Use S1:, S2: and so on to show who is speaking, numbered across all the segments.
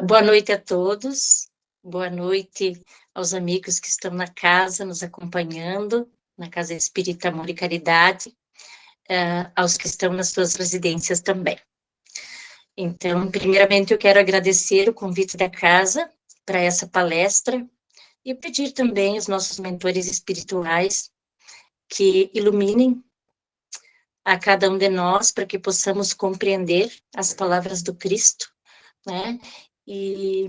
S1: Boa noite a todos, boa noite aos amigos que estão na casa, nos acompanhando, na Casa Espírita Amor e Caridade, aos que estão nas suas residências também. Então, primeiramente, eu quero agradecer o convite da casa para essa palestra e pedir também aos nossos mentores espirituais que iluminem a cada um de nós para que possamos compreender as palavras do Cristo, né? E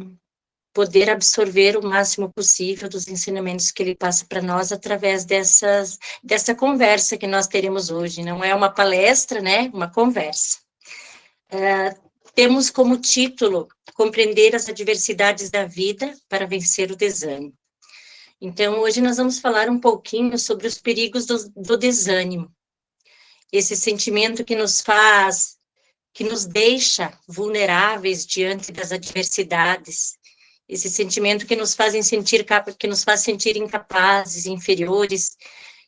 S1: poder absorver o máximo possível dos ensinamentos que ele passa para nós através dessa conversa que nós teremos hoje. Não é uma palestra, né? Uma conversa. Temos como título Compreender as adversidades da vida para vencer o desânimo. Então, hoje nós vamos falar um pouquinho sobre os perigos do desânimo. Esse sentimento que nos deixa vulneráveis diante das adversidades, esse sentimento que nos faz sentir incapazes, inferiores,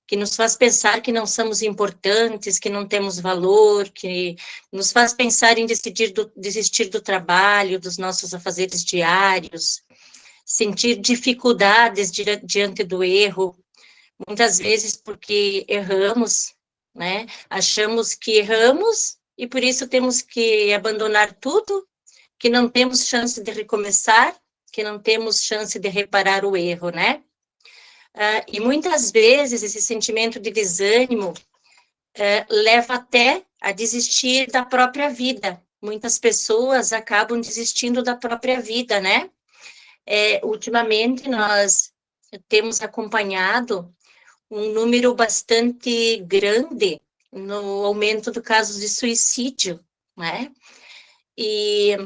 S1: que nos faz pensar que não somos importantes, que não temos valor, que nos faz pensar em desistir do trabalho, dos nossos afazeres diários, sentir dificuldades diante do erro, muitas vezes porque erramos, né? Achamos que erramos e por isso temos que abandonar tudo, que não temos chance de recomeçar, que não temos chance de reparar o erro, né? E muitas vezes esse sentimento de desânimo leva até a desistir da própria vida. Muitas pessoas acabam desistindo da própria vida, né? Ultimamente nós temos acompanhado um número bastante grande no aumento do casos de suicídio, né? E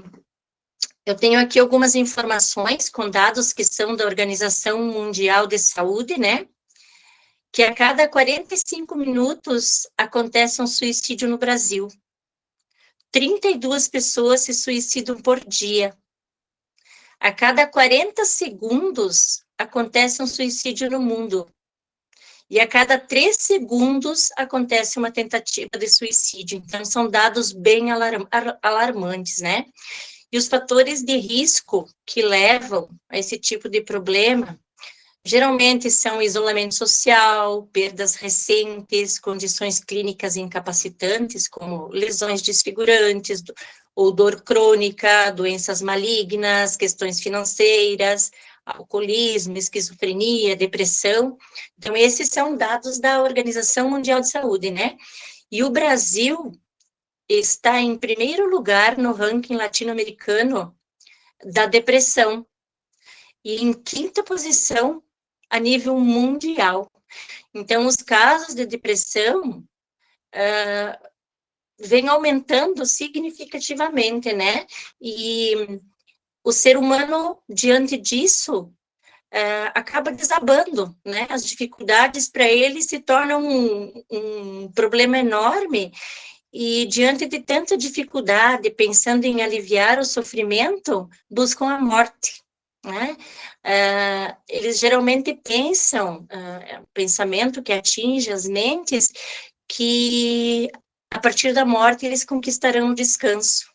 S1: eu tenho aqui algumas informações com dados que são da Organização Mundial de Saúde, né? Que a cada 45 minutos acontece um suicídio no Brasil. 32 pessoas se suicidam por dia. A cada 40 segundos acontece um suicídio no mundo. E a cada 3 segundos acontece uma tentativa de suicídio. Então, são dados bem alarmantes, né? E os fatores de risco que levam a esse tipo de problema, geralmente são isolamento social, perdas recentes, condições clínicas incapacitantes, como lesões desfigurantes, ou dor crônica, doenças malignas, questões financeiras, alcoolismo, esquizofrenia, depressão. Então, esses são dados da Organização Mundial de Saúde, né? E o Brasil está em primeiro lugar no ranking latino-americano da depressão e em quinta posição a nível mundial. Então, os casos de depressão vêm aumentando significativamente, né? E o ser humano, diante disso, acaba desabando, né? As dificuldades para ele se tornam um problema enorme. E, diante de tanta dificuldade, pensando em aliviar o sofrimento, buscam a morte, né? Eles geralmente pensam, pensamento que atinge as mentes, que a partir da morte eles conquistarão o descanso.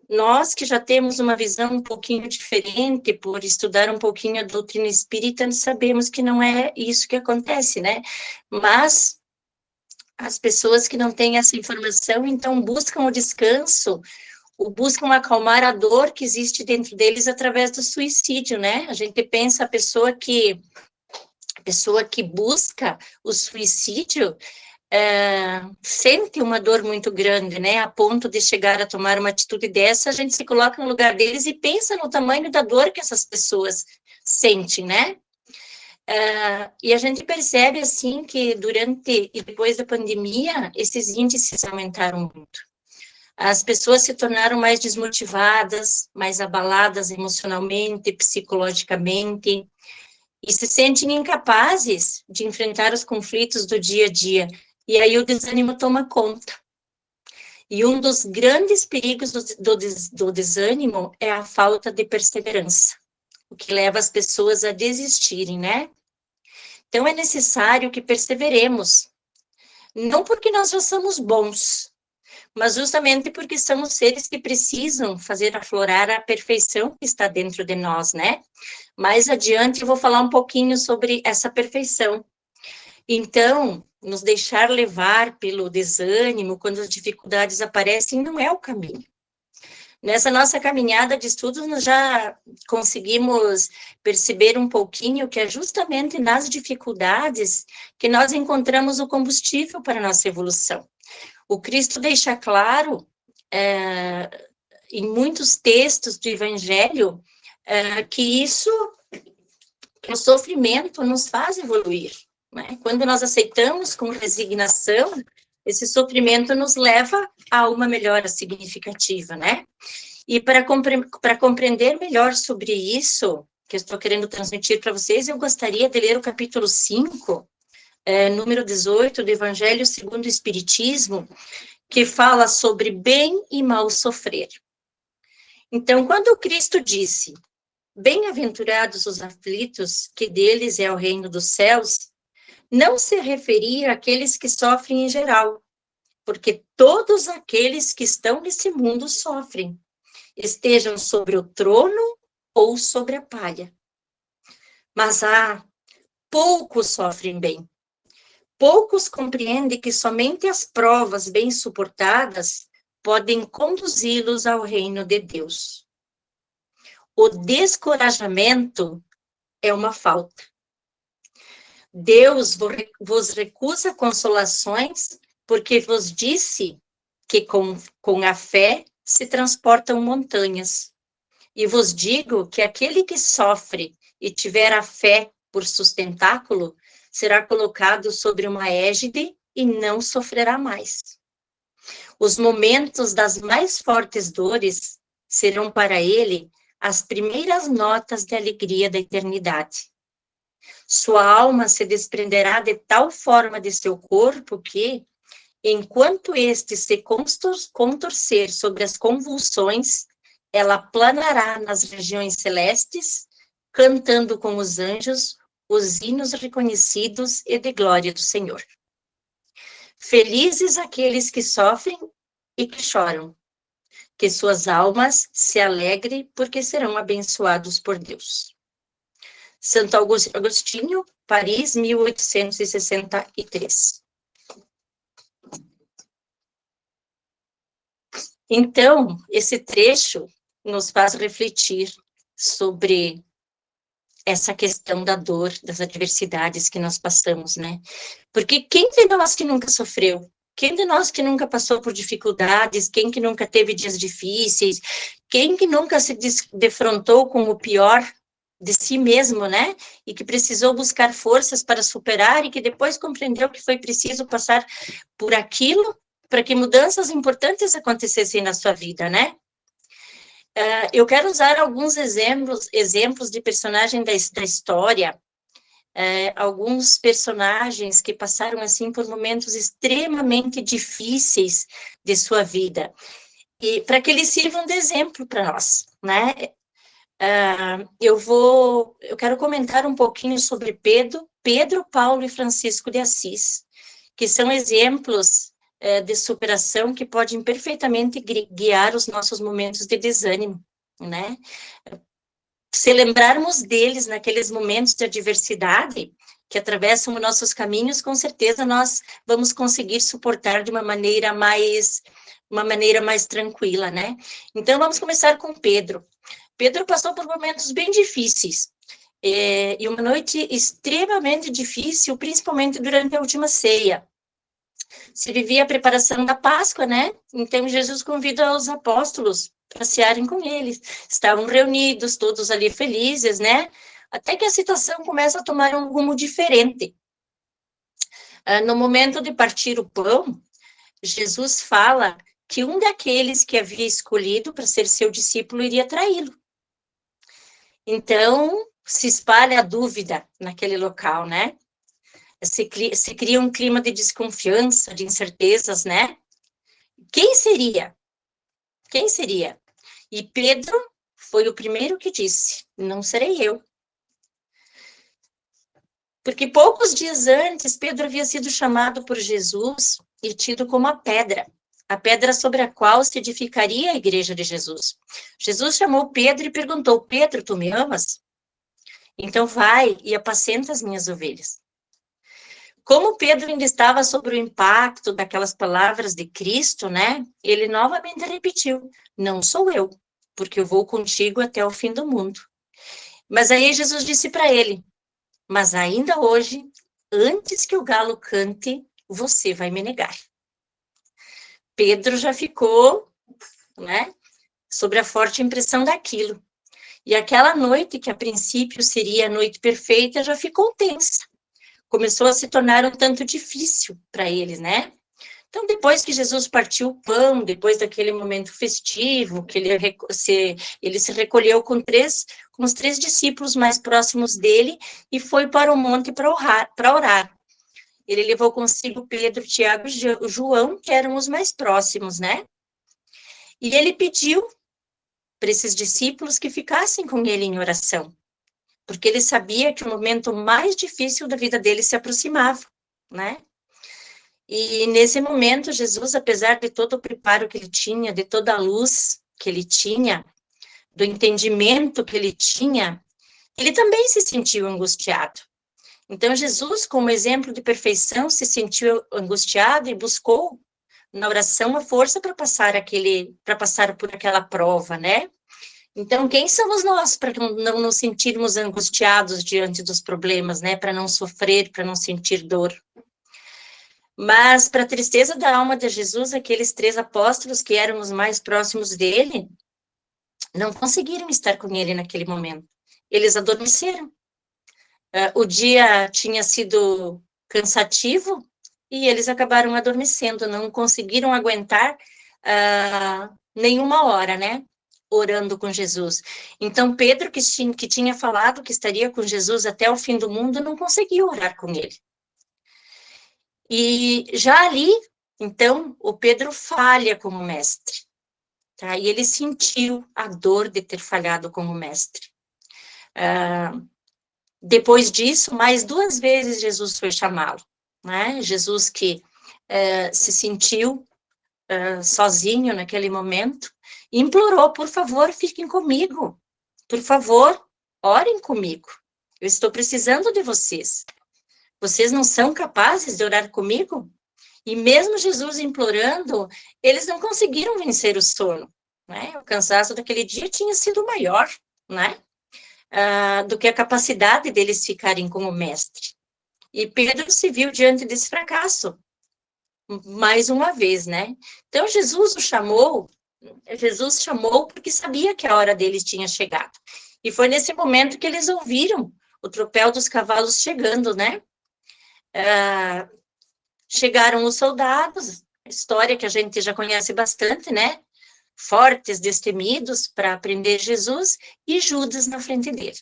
S1: Nós que já temos uma visão um pouquinho diferente, por estudar um pouquinho a doutrina espírita, sabemos que não é isso que acontece, né? Mas as pessoas que não têm essa informação, então, buscam o descanso, ou buscam acalmar a dor que existe dentro deles através do suicídio, né? A gente pensa a pessoa que busca o suicídio sente uma dor muito grande, né? A ponto de chegar a tomar uma atitude dessa, a gente se coloca no lugar deles e pensa no tamanho da dor que essas pessoas sentem, né? E a gente percebe, assim, que durante e depois da pandemia, esses índices aumentaram muito. As pessoas se tornaram mais desmotivadas, mais abaladas emocionalmente, psicologicamente, e se sentem incapazes de enfrentar os conflitos do dia a dia. E aí o desânimo toma conta. E um dos grandes perigos do desânimo é a falta de perseverança, o que leva as pessoas a desistirem, né? Então, é necessário que perseveremos, não porque nós já somos bons, mas justamente porque somos seres que precisam fazer aflorar a perfeição que está dentro de nós, né? Mais adiante eu vou falar um pouquinho sobre essa perfeição. Então, nos deixar levar pelo desânimo quando as dificuldades aparecem não é o caminho. Nessa nossa caminhada de estudos, nós já conseguimos perceber um pouquinho que é justamente nas dificuldades que nós encontramos o combustível para a nossa evolução. O Cristo deixa claro, em muitos textos do Evangelho, que o sofrimento nos faz evoluir, né? Quando nós aceitamos com resignação, esse sofrimento nos leva a uma melhora significativa, né? E para compreender melhor sobre isso, que eu estou querendo transmitir para vocês, eu gostaria de ler o capítulo 5, número 18, do Evangelho segundo o Espiritismo, que fala sobre bem e mal sofrer. Então, quando o Cristo disse, bem-aventurados os aflitos, que deles é o reino dos céus, não se referia àqueles que sofrem em geral, porque todos aqueles que estão nesse mundo sofrem, estejam sobre o trono ou sobre a palha. Mas poucos sofrem bem. Poucos compreendem que somente as provas bem suportadas podem conduzi-los ao reino de Deus. O descorajamento é uma falta. Deus vos recusa consolações, porque vos disse que com a fé se transportam montanhas. E vos digo que aquele que sofre e tiver a fé por sustentáculo, será colocado sobre uma égide e não sofrerá mais. Os momentos das mais fortes dores serão para ele as primeiras notas de alegria da eternidade. Sua alma se desprenderá de tal forma de seu corpo que, enquanto este se contorcer sobre as convulsões, ela planará nas regiões celestes, cantando com os anjos os hinos reconhecidos e de glória do Senhor. Felizes aqueles que sofrem e que choram, que suas almas se alegrem, porque serão abençoados por Deus. Santo Agostinho, Paris, 1863. Então, esse trecho nos faz refletir sobre essa questão da dor, das adversidades que nós passamos, né? Porque quem de nós que nunca sofreu? Quem de nós que nunca passou por dificuldades? Quem que nunca teve dias difíceis? Quem que nunca se defrontou com o pior de si mesmo, né? E que precisou buscar forças para superar e que depois compreendeu que foi preciso passar por aquilo para que mudanças importantes acontecessem na sua vida, né? Eu quero usar alguns exemplos de personagens da história, alguns personagens que passaram, assim, por momentos extremamente difíceis de sua vida, e para que eles sirvam de exemplo para nós, né? Eu quero comentar um pouquinho sobre Pedro, Paulo e Francisco de Assis, que são exemplos de superação que podem perfeitamente guiar os nossos momentos de desânimo, né? Se lembrarmos deles naqueles momentos de adversidade que atravessam os nossos caminhos, com certeza nós vamos conseguir suportar de uma maneira mais tranquila, né? Então, vamos começar com Pedro. Pedro passou por momentos bem difíceis, e uma noite extremamente difícil, principalmente durante a última ceia. Se vivia a preparação da Páscoa, né? Então, Jesus convida os apóstolos para cearem com eles. Estavam reunidos, todos ali felizes, né? Até que a situação começa a tomar um rumo diferente. No momento de partir o pão, Jesus fala que um daqueles que havia escolhido para ser seu discípulo iria traí-lo. Então, se espalha a dúvida naquele local, né? Se cria um clima de desconfiança, de incertezas, né? Quem seria? Quem seria? E Pedro foi o primeiro que disse, não serei eu. Porque poucos dias antes, Pedro havia sido chamado por Jesus e tido como a a pedra sobre a qual se edificaria a igreja de Jesus. Jesus chamou Pedro e perguntou: Pedro, tu me amas? Então vai e apacenta as minhas ovelhas. Como Pedro ainda estava sob o impacto daquelas palavras de Cristo, né? Ele novamente repetiu: não sou eu, porque eu vou contigo até o fim do mundo. Mas aí Jesus disse para ele: mas ainda hoje, antes que o galo cante, você vai me negar. Pedro já ficou, né, sobre a forte impressão daquilo. E aquela noite, que a princípio seria a noite perfeita, já ficou tensa. Começou a se tornar um tanto difícil para eles, né? Então, depois que Jesus partiu o pão, depois daquele momento festivo, que ele se recolheu com os 3 discípulos mais próximos dele e foi para o monte para orar. Ele levou consigo Pedro, Tiago e João, que eram os mais próximos, né? E ele pediu para esses discípulos que ficassem com ele em oração, porque ele sabia que o momento mais difícil da vida dele se aproximava, né? E nesse momento, Jesus, apesar de todo o preparo que ele tinha, de toda a luz que ele tinha, do entendimento que ele tinha, ele também se sentiu angustiado. Então, Jesus, como exemplo de perfeição, se sentiu angustiado e buscou na oração a força para passar por aquela prova, né? Então, quem somos nós para não nos sentirmos angustiados diante dos problemas, né? Para não sofrer, para não sentir dor. Mas, para a tristeza da alma de Jesus, aqueles 3 apóstolos que eram os mais próximos dele, não conseguiram estar com ele naquele momento. Eles adormeceram. O dia tinha sido cansativo e eles acabaram adormecendo, não conseguiram aguentar nenhuma hora, né? Orando com Jesus. Então, Pedro, que tinha falado que estaria com Jesus até o fim do mundo, não conseguiu orar com ele. E já ali, então, o Pedro falha como mestre, tá? E ele sentiu a dor de ter falhado como mestre. Depois disso, mais 2 vezes Jesus foi chamá-lo, né? Jesus que se sentiu sozinho naquele momento, implorou: por favor, fiquem comigo, por favor, orem comigo, eu estou precisando de vocês. Vocês não são capazes de orar comigo? E mesmo Jesus implorando, eles não conseguiram vencer o sono, né? O cansaço daquele dia tinha sido maior, né? Do que a capacidade deles ficarem como mestre. E Pedro se viu diante desse fracasso, mais uma vez, né? Então, Jesus chamou porque sabia que a hora deles tinha chegado. E foi nesse momento que eles ouviram o tropel dos cavalos chegando, né? Chegaram os soldados, história que a gente já conhece bastante, né? Fortes, destemidos para prender Jesus, e Judas na frente dele.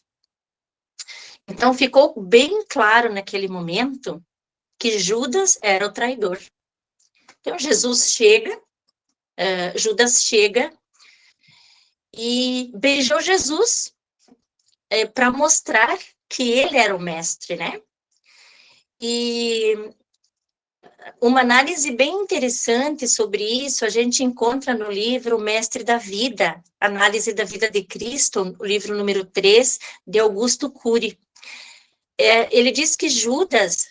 S1: Então, ficou bem claro naquele momento que Judas era o traidor. Então, Judas chega e beijou Jesus para mostrar que ele era o mestre, né? E uma análise bem interessante sobre isso a gente encontra no livro O Mestre da Vida, Análise da Vida de Cristo, o livro número 3, de Augusto Cury. Ele diz que Judas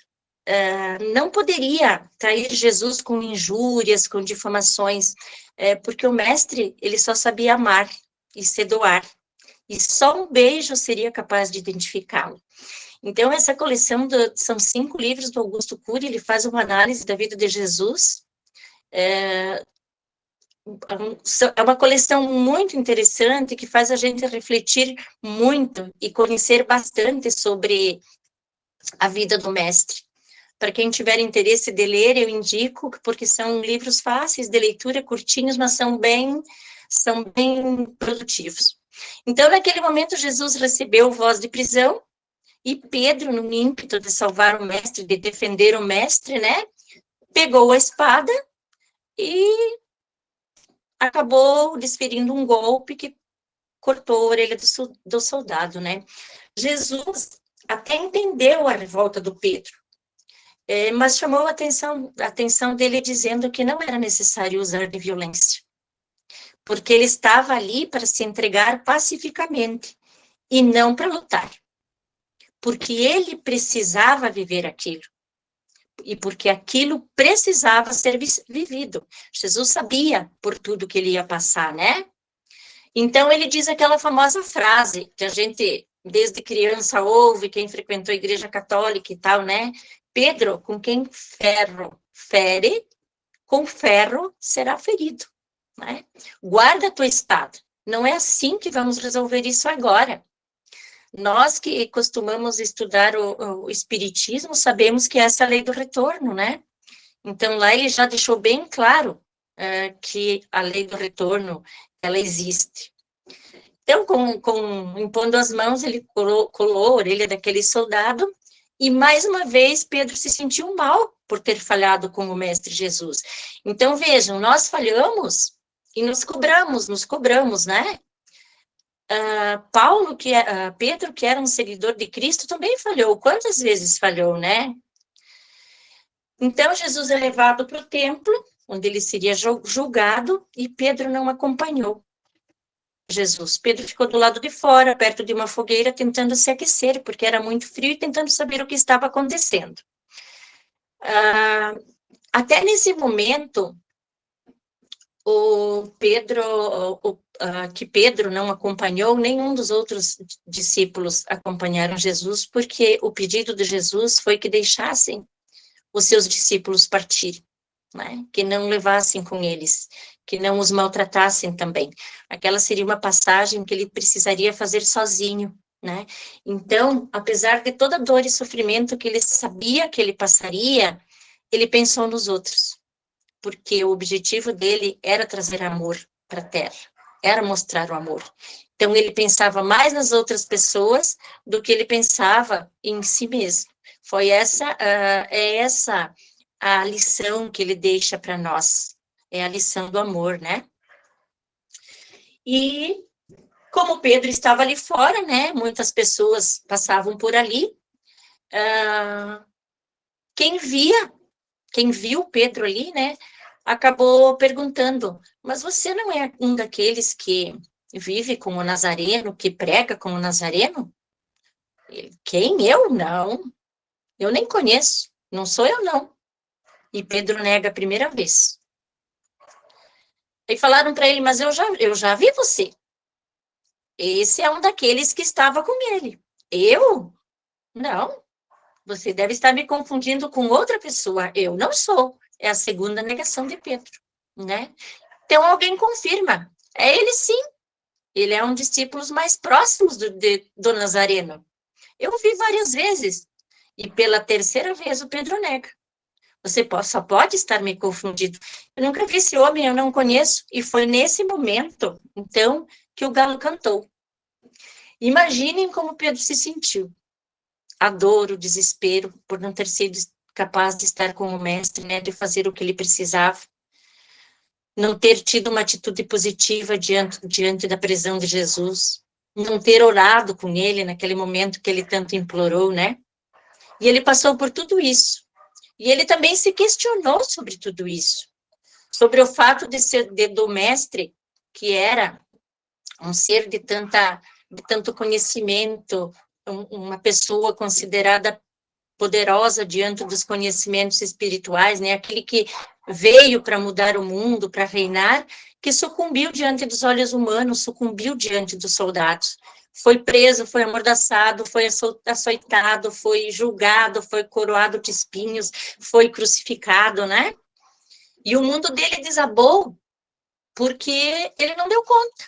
S1: não poderia trair Jesus com injúrias, com difamações, porque o mestre, ele só sabia amar e se doar, e só um beijo seria capaz de identificá-lo. Então, essa coleção são 5 livros do Augusto Cury, ele faz uma análise da vida de Jesus, é uma coleção muito interessante, que faz a gente refletir muito e conhecer bastante sobre a vida do mestre. Para quem tiver interesse de ler, eu indico, porque são livros fáceis de leitura, curtinhos, mas são bem produtivos. Então, naquele momento, Jesus recebeu voz de prisão, e Pedro, no ímpeto de salvar o mestre, de defender o mestre, né, pegou a espada e acabou desferindo um golpe que cortou a orelha do soldado, né. Jesus até entendeu a revolta do Pedro, Mas chamou a atenção dele dizendo que não era necessário usar de violência, porque ele estava ali para se entregar pacificamente e não para lutar, porque ele precisava viver aquilo e porque aquilo precisava ser vivido. Jesus sabia por tudo que ele ia passar, né? Então ele diz aquela famosa frase que a gente desde criança ouve, quem frequentou a igreja católica e tal, né? Pedro, com quem ferro fere, com ferro será ferido, né? Guarda a tua espada. Não é assim que vamos resolver isso agora. Nós que costumamos estudar o Espiritismo, sabemos que essa é a lei do retorno, né? Então, lá ele já deixou bem claro que a lei do retorno, ela existe. Então, impondo as mãos, ele colou a orelha daquele soldado, e mais uma vez Pedro se sentiu mal por ter falhado com o Mestre Jesus. Então, vejam, nós falhamos e nos cobramos, né? Pedro, que era um seguidor de Cristo, também falhou. Quantas vezes falhou, né? Então, Jesus é levado para o templo, onde ele seria julgado, e Pedro não acompanhou Jesus. Pedro ficou do lado de fora, perto de uma fogueira, tentando se aquecer, porque era muito frio, e tentando saber o que estava acontecendo. Até nesse momento, que Pedro não acompanhou, nenhum dos outros discípulos acompanharam Jesus, porque o pedido de Jesus foi que deixassem os seus discípulos partirem, né? Que não levassem com eles, que não os maltratassem também. Aquela seria uma passagem que ele precisaria fazer sozinho, né? Então, apesar de toda a dor e sofrimento que ele sabia que ele passaria, ele pensou nos outros, porque o objetivo dele era trazer amor para a Terra, era mostrar o amor. Então, ele pensava mais nas outras pessoas do que ele pensava em si mesmo. É essa a lição que ele deixa para nós, é a lição do amor, né? E como Pedro estava ali fora, né? Muitas pessoas passavam por ali. Quem viu Pedro ali, né? Acabou perguntando: mas você não é um daqueles que vive com o Nazareno, que prega com o Nazareno? Quem? Eu? Não. Eu nem conheço. Não sou eu, não. E Pedro nega a primeira vez. Aí falaram para ele: mas eu já vi você. Esse é um daqueles que estava com ele. Eu? Não. Você deve estar me confundindo com outra pessoa. Eu não sou. É a segunda negação de Pedro, né? Então alguém confirma. É ele sim. Ele é um dos discípulos mais próximos do Nazareno. Eu vi várias vezes. E pela terceira vez o Pedro nega. Você só pode estar me confundindo. Eu nunca vi esse homem, eu não conheço. E foi nesse momento, então, que o galo cantou. Imaginem como Pedro se sentiu. A dor, o desespero, por não ter sido capaz de estar com o mestre, né, de fazer o que ele precisava. Não ter tido uma atitude positiva diante da prisão de Jesus. Não ter orado com ele naquele momento que ele tanto implorou, né? E ele passou por tudo isso. E ele também se questionou sobre tudo isso. Sobre o fato de ser do mestre, que era um ser de tanto conhecimento, uma pessoa considerada poderosa diante dos conhecimentos espirituais, né? Aquele que veio para mudar o mundo, para reinar, que sucumbiu diante dos olhos humanos, sucumbiu diante dos soldados. Foi preso, foi amordaçado, foi açoitado, foi julgado, foi coroado de espinhos, foi crucificado, né? E o mundo dele desabou porque ele não deu conta.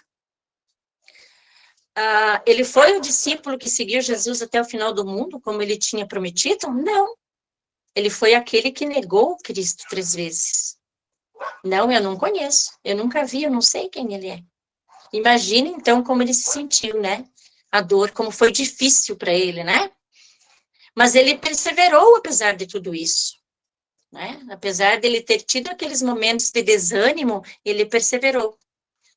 S1: Ele foi o discípulo que seguiu Jesus até o final do mundo, como ele tinha prometido? Não. Ele foi aquele que negou Cristo 3 vezes. Não, eu não conheço, eu nunca vi, eu não sei quem ele é. Imagina, então, como ele se sentiu, né? A dor, como foi difícil para ele, né? Mas ele perseverou apesar de tudo isso, né? Apesar dele ter tido aqueles momentos de desânimo, ele perseverou.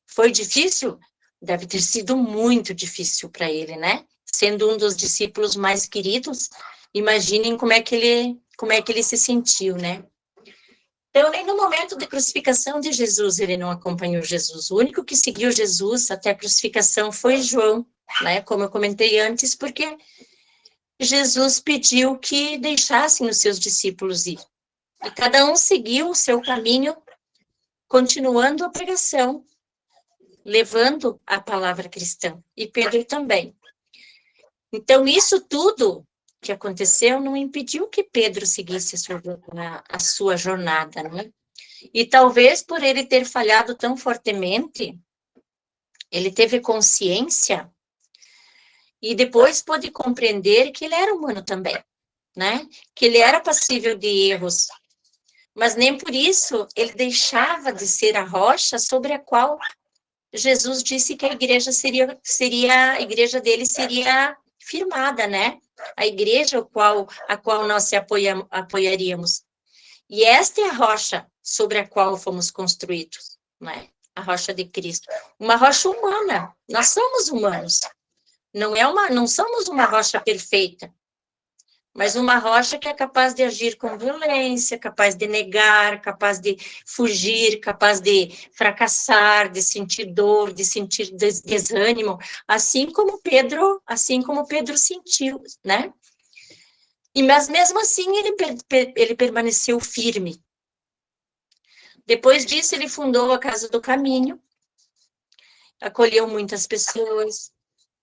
S1: Foi difícil? Deve ter sido muito difícil para ele, né? Sendo um dos discípulos mais queridos, imaginem como é que ele como é que ele se sentiu, né? Então, nem no momento da crucificação de Jesus, ele não acompanhou Jesus. O único que seguiu Jesus até a crucificação foi João, né? Como eu comentei antes, porque Jesus pediu que deixassem os seus discípulos ir. E cada um seguiu o seu caminho, continuando a pregação, levando a palavra cristã. E Pedro também. Então, isso tudo que aconteceu não impediu que Pedro seguisse a sua jornada, né? E talvez por ele ter falhado tão fortemente, ele teve consciência e depois pôde compreender que ele era humano também, né? Que ele era passível de erros, mas nem por isso ele deixava de ser a rocha sobre a qual Jesus disse que a igreja a igreja dele seria firmada, né? A igreja a qual nós se apoiaríamos. E esta é a rocha sobre a qual fomos construídos, né? A rocha de Cristo. Uma rocha humana. Nós somos humanos. Não somos uma rocha perfeita, mas uma rocha que é capaz de agir com violência, capaz de negar, capaz de fugir, capaz de fracassar, de sentir dor, de sentir desânimo, assim como Pedro sentiu, né? Mas mesmo assim ele permaneceu firme. Depois disso ele fundou a Casa do Caminho, acolheu muitas pessoas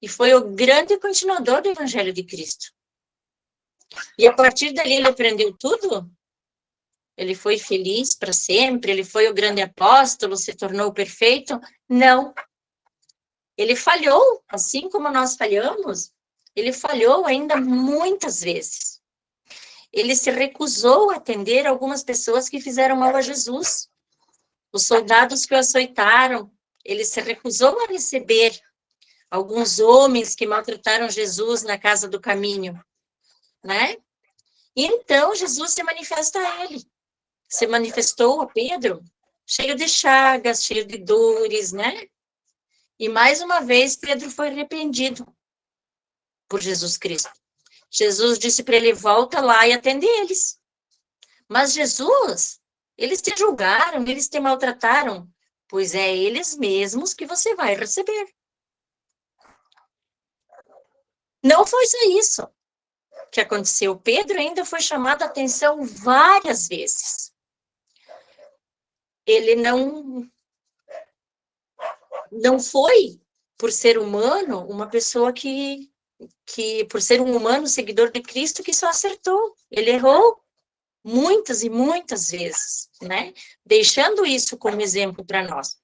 S1: e foi o grande continuador do Evangelho de Cristo. E a partir dali ele aprendeu tudo? Ele foi feliz para sempre? Ele foi o grande apóstolo, se tornou perfeito? Não. Ele falhou, assim como nós falhamos, ele falhou ainda muitas vezes. Ele se recusou a atender algumas pessoas que fizeram mal a Jesus. Os soldados que o açoitaram, ele se recusou a receber alguns homens que maltrataram Jesus na Casa do Caminho, né? Então, Jesus se manifesta a ele. Se manifestou a Pedro, cheio de chagas, cheio de dores, né? E mais uma vez, Pedro foi arrependido por Jesus Cristo. Jesus disse para ele, volta lá e atende eles. Mas Jesus, eles te julgaram, eles te maltrataram, pois é eles mesmos que você vai receber. Não foi só isso que aconteceu. Pedro ainda foi chamado a atenção várias vezes. Ele não foi, por ser humano, uma pessoa que por ser um humano seguidor de Cristo, que só acertou. Ele errou muitas e muitas vezes, né? Deixando isso como exemplo para nós.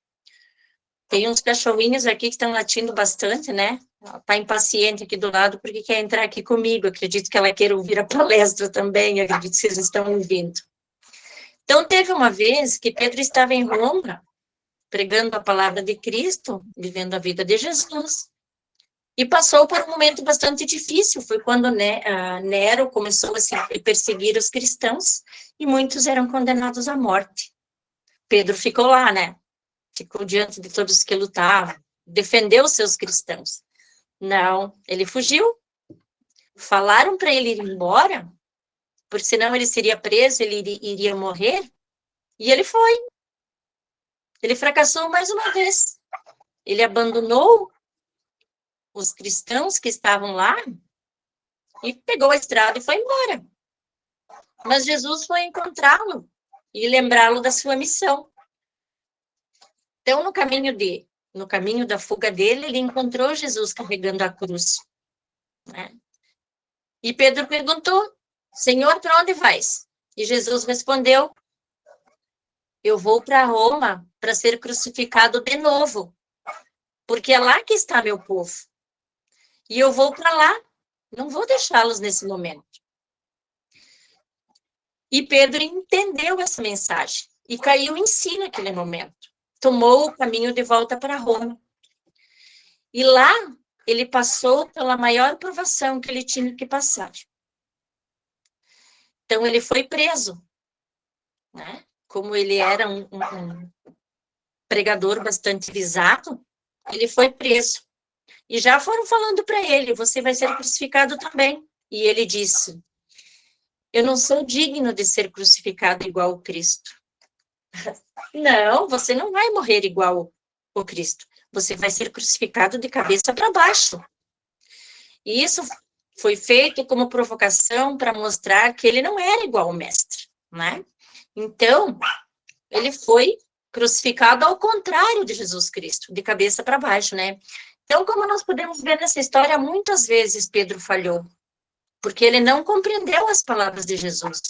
S1: Tem uns cachorrinhos aqui que estão latindo bastante, né? Está impaciente aqui do lado porque quer entrar aqui comigo. Acredito que ela queira ouvir a palestra também. Acredito que vocês estão ouvindo. Então, teve uma vez que Pedro estava em Roma, pregando a palavra de Cristo, vivendo a vida de Jesus, e passou por um momento bastante difícil. Foi quando Nero começou a perseguir os cristãos e muitos eram condenados à morte. Pedro ficou lá, né? Ficou diante de todos que lutavam, defendeu os seus cristãos. Não, ele fugiu. Falaram para ele ir embora, porque senão ele seria preso, ele iria morrer, e ele foi. Ele fracassou mais uma vez. Ele abandonou os cristãos que estavam lá e pegou a estrada e foi embora. Mas Jesus foi encontrá-lo e lembrá-lo da sua missão. Então, no caminho da fuga dele, ele encontrou Jesus carregando a cruz, né? E Pedro perguntou, Senhor, para onde vais? E Jesus respondeu, eu vou para Roma para ser crucificado de novo, porque é lá que está meu povo. E eu vou para lá, não vou deixá-los nesse momento. E Pedro entendeu essa mensagem e caiu em si naquele momento. Tomou o caminho de volta para Roma. E lá, ele passou pela maior provação que ele tinha que passar. Então, ele foi preso, né? Como ele era um pregador bastante visado, ele foi preso. E já foram falando para ele, você vai ser crucificado também. E ele disse, eu não sou digno de ser crucificado igual o Cristo. Não, você não vai morrer igual o Cristo. Você vai ser crucificado de cabeça para baixo. E isso foi feito como provocação para mostrar que ele não era igual ao mestre, né? Então, ele foi crucificado ao contrário de Jesus Cristo, de cabeça para baixo, né? Então, como nós podemos ver nessa história, muitas vezes Pedro falhou, porque ele não compreendeu as palavras de Jesus.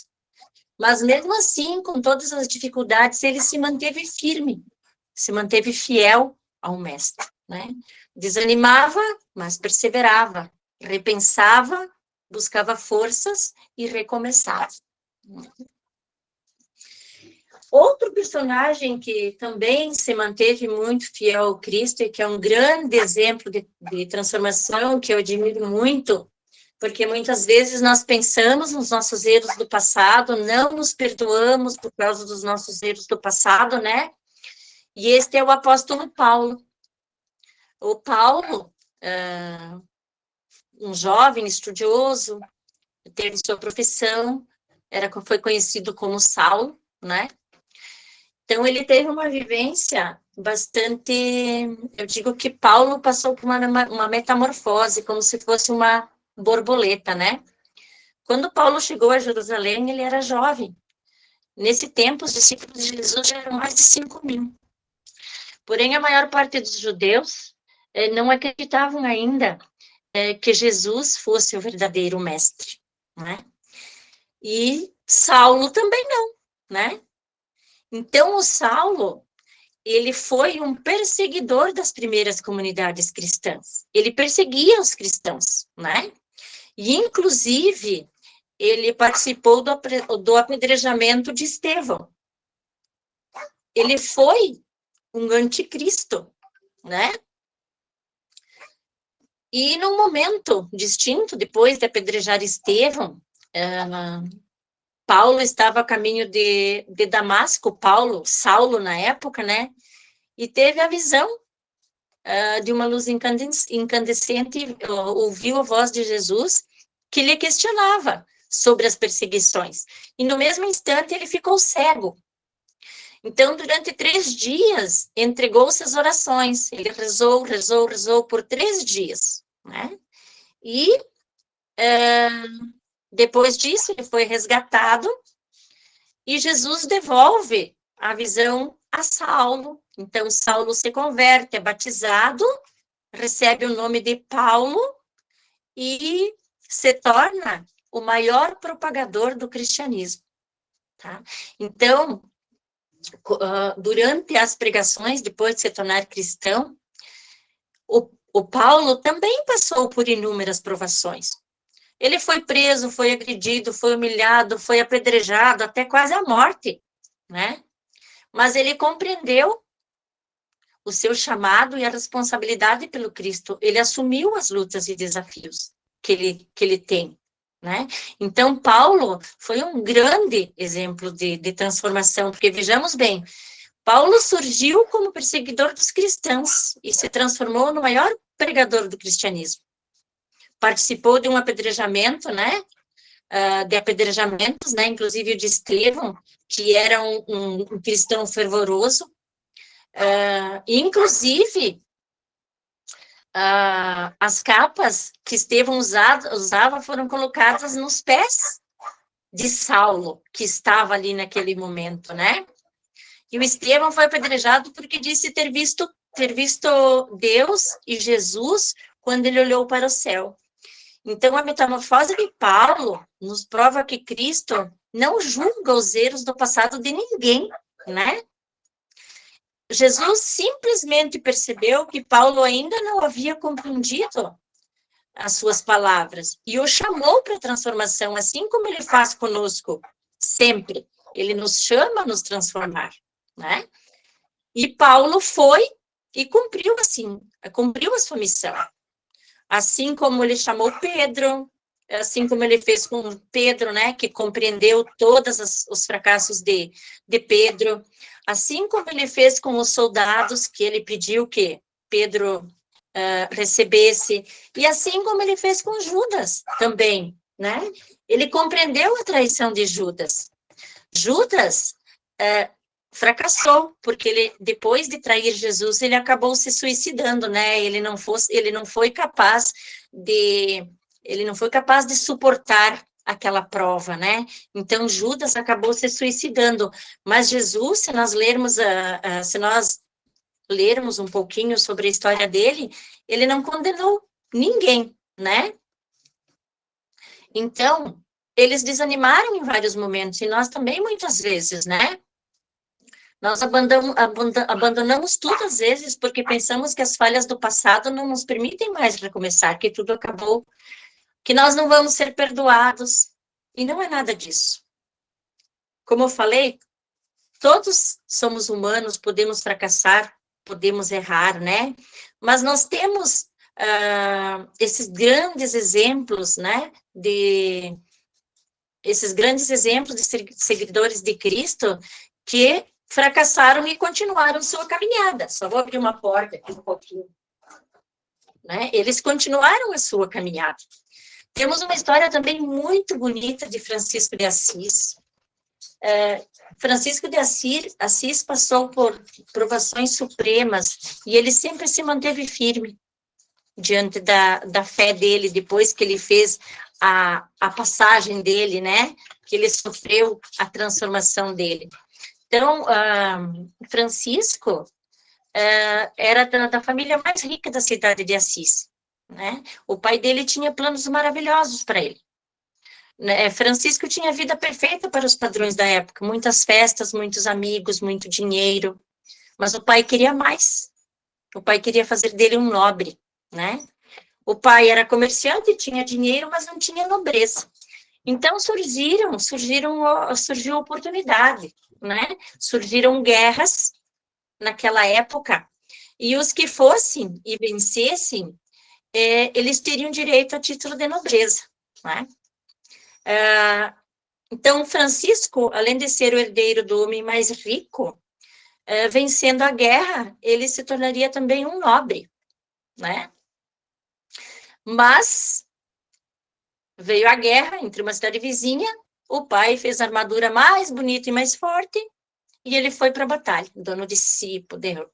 S1: Mas mesmo assim, com todas as dificuldades, ele se manteve firme, se manteve fiel ao mestre, né? Desanimava, mas perseverava, repensava, buscava forças e recomeçava. Outro personagem que também se manteve muito fiel ao Cristo e que é um grande exemplo de transformação, que eu admiro muito, porque muitas vezes nós pensamos nos nossos erros do passado, não nos perdoamos por causa dos nossos erros do passado, né? E este é o apóstolo Paulo. O Paulo, um jovem estudioso, teve sua profissão, foi conhecido como Saulo, né? Então, ele teve uma vivência bastante... Eu digo que Paulo passou por uma metamorfose, como se fosse uma borboleta, né? Quando Paulo chegou a Jerusalém, ele era jovem. Nesse tempo, os discípulos de Jesus já eram mais de 5.000. Porém, a maior parte dos judeus não acreditavam ainda que Jesus fosse o verdadeiro mestre, né? E Saulo também não, né? Então, o Saulo, ele foi um perseguidor das primeiras comunidades cristãs. Ele perseguia os cristãos, né? E, inclusive, ele participou do apedrejamento de Estevão. Ele foi um anticristo, né? E, num momento distinto, depois de apedrejar Estevão, Paulo estava a caminho de Damasco, Saulo na época, né? E teve a visão de uma luz incandescente, ouviu a voz de Jesus que lhe questionava sobre as perseguições. E no mesmo instante ele ficou cego. Então, durante 3 dias, entregou-se às orações. Ele rezou por 3 dias, né? E depois disso, ele foi resgatado e Jesus devolve a visão a Saulo. Então, Saulo se converte, é batizado, recebe o nome de Paulo e se torna o maior propagador do cristianismo. Tá? Então, durante as pregações, depois de se tornar cristão, o Paulo também passou por inúmeras provações. Ele foi preso, foi agredido, foi humilhado, foi apedrejado, até quase a morte, né? Mas ele compreendeu o seu chamado e a responsabilidade pelo Cristo. Ele assumiu as lutas e desafios que ele tem, né? Então, Paulo foi um grande exemplo de transformação, porque, vejamos bem, Paulo surgiu como perseguidor dos cristãos e se transformou no maior pregador do cristianismo. Participou de um apedrejamento, né? De apedrejamentos, né? Inclusive o de Estevão, que era um cristão fervoroso. Inclusive, as capas que Estevão usava foram colocadas nos pés de Saulo, que estava ali naquele momento, né? E o Estevão foi apedrejado porque disse ter visto Deus e Jesus quando ele olhou para o céu. Então, a metamorfose de Paulo nos prova que Cristo não julga os erros do passado de ninguém, né? Jesus simplesmente percebeu que Paulo ainda não havia compreendido as suas palavras e o chamou para a transformação, assim como ele faz conosco sempre. Ele nos chama a nos transformar, né? E Paulo foi e cumpriu a sua missão. Assim como ele chamou Pedro, assim como ele fez com Pedro, né, que compreendeu todos os fracassos de Pedro, assim como ele fez com os soldados, que ele pediu que Pedro recebesse, e assim como ele fez com Judas também, né? Ele compreendeu a traição de Judas. Judas fracassou, porque ele, depois de trair Jesus, ele acabou se suicidando, né? Ele não foi capaz de suportar aquela prova, né? Então Judas acabou se suicidando. Mas Jesus, se nós lermos um pouquinho sobre a história dele, ele não condenou ninguém, né? Então, eles desanimaram em vários momentos, e nós também muitas vezes, né? Nós abandonamos tudo às vezes porque pensamos que as falhas do passado não nos permitem mais recomeçar, que tudo acabou, que nós não vamos ser perdoados. E não é nada disso. Como eu falei, todos somos humanos, podemos fracassar, podemos errar, né? Mas nós temos esses grandes exemplos, né? Esses grandes exemplos de seguidores de Cristo que fracassaram e continuaram sua caminhada. Só vou abrir uma porta aqui um pouquinho. Né? Eles continuaram a sua caminhada. Temos uma história também muito bonita de Francisco de Assis. Francisco de Assis passou por provações supremas e ele sempre se manteve firme diante da fé dele, depois que ele fez a passagem dele, né? Que ele sofreu a transformação dele. Então, Francisco era da família mais rica da cidade de Assis, né? O pai dele tinha planos maravilhosos para ele. Né? Francisco tinha a vida perfeita para os padrões da época, muitas festas, muitos amigos, muito dinheiro, mas o pai queria mais. O pai queria fazer dele um nobre, né? O pai era comerciante, tinha dinheiro, mas não tinha nobreza. Então surgiu oportunidade, né? Surgiram guerras naquela época, e os que fossem e vencessem, eles teriam direito a título de nobreza, né? Então, Francisco, além de ser o herdeiro do homem mais rico, vencendo a guerra, ele se tornaria também um nobre, né? Mas veio a guerra entre uma cidade vizinha, o pai fez a armadura mais bonita e mais forte, e ele foi para a batalha, dono de si,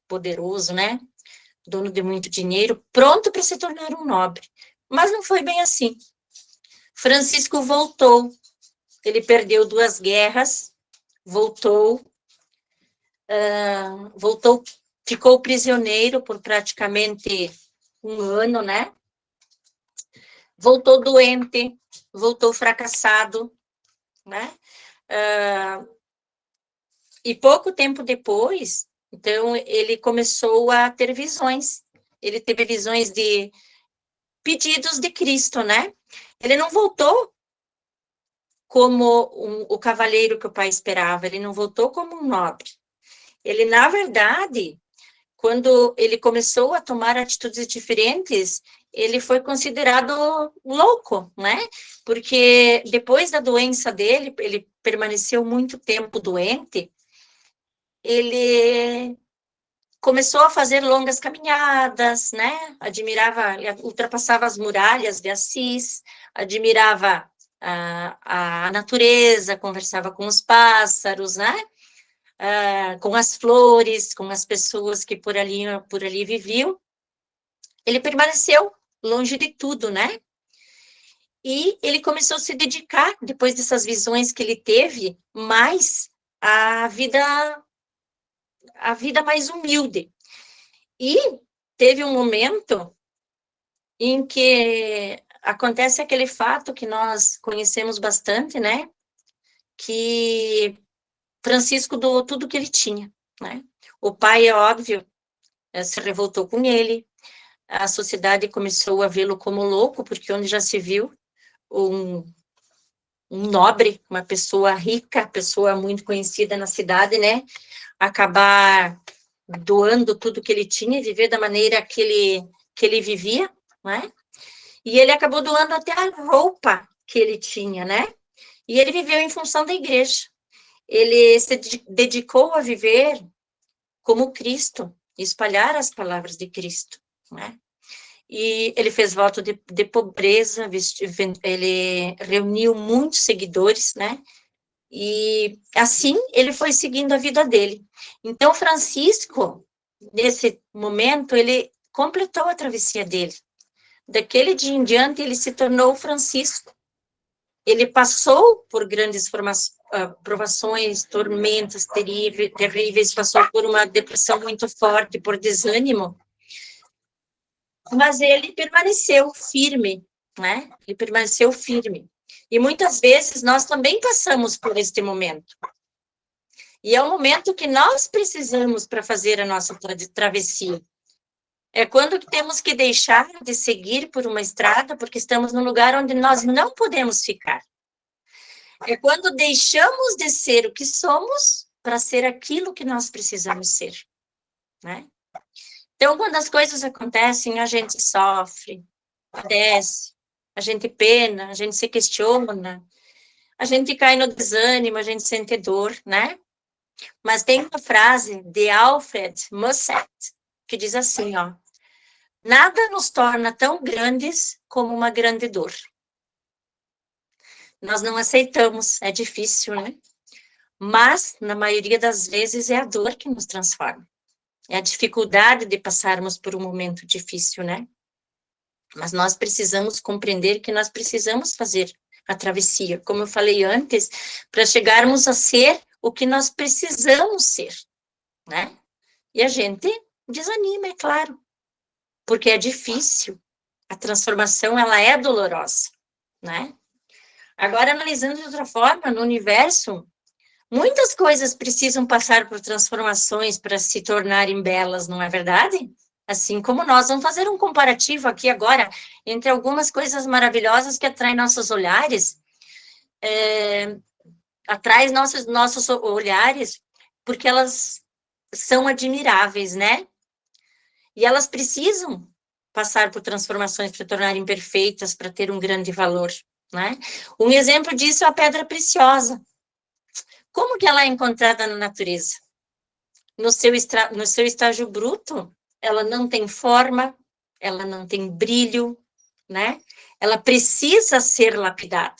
S1: poderoso, né? Dono de muito dinheiro, pronto para se tornar um nobre. Mas não foi bem assim. Francisco voltou, ele perdeu 2 guerras, voltou, ficou prisioneiro por praticamente 1 ano, né? Voltou doente, voltou fracassado, né? E pouco tempo depois, então, ele começou a ter visões. Ele teve visões de pedidos de Cristo, né? Ele não voltou como o cavaleiro que o pai esperava, ele não voltou como um nobre. Ele, na verdade, quando ele começou a tomar atitudes diferentes, ele foi considerado louco, né? Porque depois da doença dele, ele permaneceu muito tempo doente, ele começou a fazer longas caminhadas, né? Ultrapassava as muralhas de Assis, admirava a natureza, conversava com os pássaros, né? Com as flores, com as pessoas que por ali viviam. Ele permaneceu longe de tudo, né? E ele começou a se dedicar, depois dessas visões que ele teve, mais à vida mais humilde. E teve um momento em que acontece aquele fato que nós conhecemos bastante, né? Que Francisco doou tudo que ele tinha, né? O pai, é óbvio, se revoltou com ele, a sociedade começou a vê-lo como louco, porque onde já se viu um nobre, uma pessoa rica, pessoa muito conhecida na cidade, né? Acabar doando tudo que ele tinha, viver da maneira que ele vivia, né? E ele acabou doando até a roupa que ele tinha, né? E ele viveu em função da igreja. Ele se dedicou a viver como Cristo, espalhar as palavras de Cristo, né? e ele fez voto de pobreza, ele reuniu muitos seguidores, né? E assim ele foi seguindo a vida dele. Então, Francisco, nesse momento, ele completou a travessia dele. Daquele dia em diante, ele se tornou Francisco. Ele passou por grandes provações, tormentas terríveis, passou por uma depressão muito forte, por desânimo, mas ele permaneceu firme, né? Ele permaneceu firme. E muitas vezes nós também passamos por este momento. E é o momento que nós precisamos para fazer a nossa travessia. É quando temos que deixar de seguir por uma estrada, porque estamos num lugar onde nós não podemos ficar. É quando deixamos de ser o que somos para ser aquilo que nós precisamos ser, né? Então, quando as coisas acontecem, a gente sofre, padece, a gente pena, a gente se questiona, a gente cai no desânimo, a gente sente dor, né? Mas tem uma frase de Alfred Musset que diz assim, ó: nada nos torna tão grandes como uma grande dor. Nós não aceitamos, é difícil, né? Mas, na maioria das vezes, é a dor que nos transforma. É a dificuldade de passarmos por um momento difícil, né? Mas nós precisamos compreender que nós precisamos fazer a travessia, como eu falei antes, para chegarmos a ser o que nós precisamos ser, né? E a gente desanima, é claro, porque é difícil. A transformação, ela é dolorosa, né? Agora, analisando de outra forma, no universo, muitas coisas precisam passar por transformações para se tornarem belas, não é verdade? Assim como nós vamos fazer um comparativo aqui agora entre algumas coisas maravilhosas que atraem nossos olhares, atrai nossos olhares, porque elas são admiráveis, né? E elas precisam passar por transformações para se tornarem perfeitas, para ter um grande valor, né? Um exemplo disso é a pedra preciosa. Como que ela é encontrada na natureza? No seu estágio bruto, ela não tem forma, ela não tem brilho, né? Ela precisa ser lapidada.